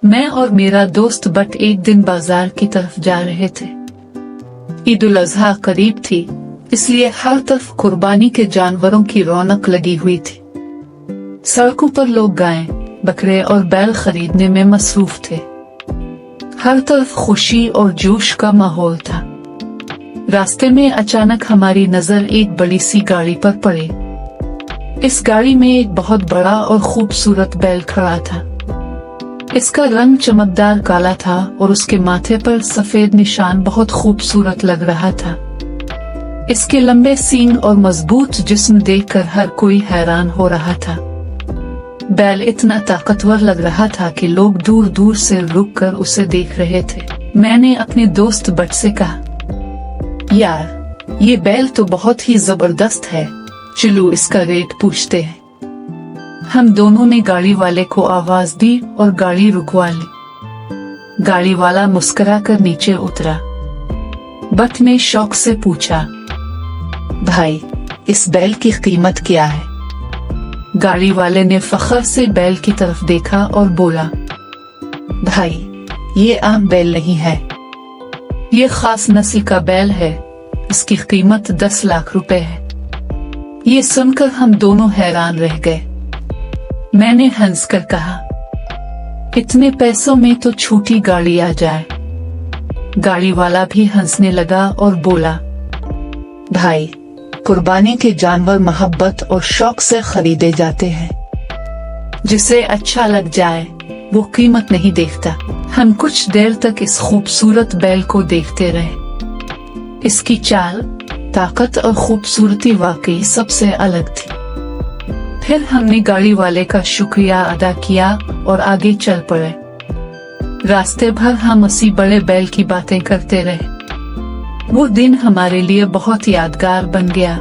मैं और मेरा दोस्त बट एक दिन बाजार की तरफ जा रहे थे। ईद उल अजहा करीब थी, इसलिए हर तरफ कुर्बानी के जानवरों की रौनक लगी हुई थी। सड़कों पर लोग गायें, बकरे और बैल खरीदने में मसरूफ थे। हर तरफ खुशी और जोश का माहौल था। रास्ते में अचानक हमारी नजर एक बड़ी सी गाड़ी पर पड़ी। इस गाड़ी में एक बहुत बड़ा और खूबसूरत बैल खड़ा था। इसका रंग चमकदार काला था और उसके माथे पर सफेद निशान बहुत खूबसूरत लग रहा था। इसके लंबे सींग और मजबूत जिस्म देखकर हर कोई हैरान हो रहा था। बैल इतना ताकतवर लग रहा था कि लोग दूर दूर से रुककर उसे देख रहे थे। मैंने अपने दोस्त बट से कहा, यार ये बैल तो बहुत ही जबरदस्त है, चलो इसका रेट पूछते हैं। हम दोनों ने गाड़ी वाले को आवाज दी और गाड़ी रुकवा ली। गाड़ी वाला मुस्कुराकर नीचे उतरा। बट ने शौक से पूछा, भाई इस बैल की कीमत क्या है? गाड़ी वाले ने फख्र से बैल की तरफ देखा और बोला, भाई ये आम बैल नहीं है, ये खास नस्ल का बैल है, इसकी कीमत 10 लाख रुपए है। ये सुनकर हम दोनों हैरान रह गए। मैंने हंसकर कहा, इतने पैसों में तो छोटी गाड़ी आ जाए। गाड़ी वाला भी हंसने लगा और बोला, भाई कुर्बानी के जानवर मोहब्बत और शौक से खरीदे जाते हैं, जिसे अच्छा लग जाए वो कीमत नहीं देखता। हम कुछ देर तक इस खूबसूरत बैल को देखते रहे। इसकी चाल, ताकत और खूबसूरती वाकई सबसे अलग थी। फिर हमने गाड़ी वाले का शुक्रिया अदा किया और आगे चल पड़े। रास्ते भर हम उसी बड़े बैल की बातें करते रहे। वो दिन हमारे लिए बहुत यादगार बन गया।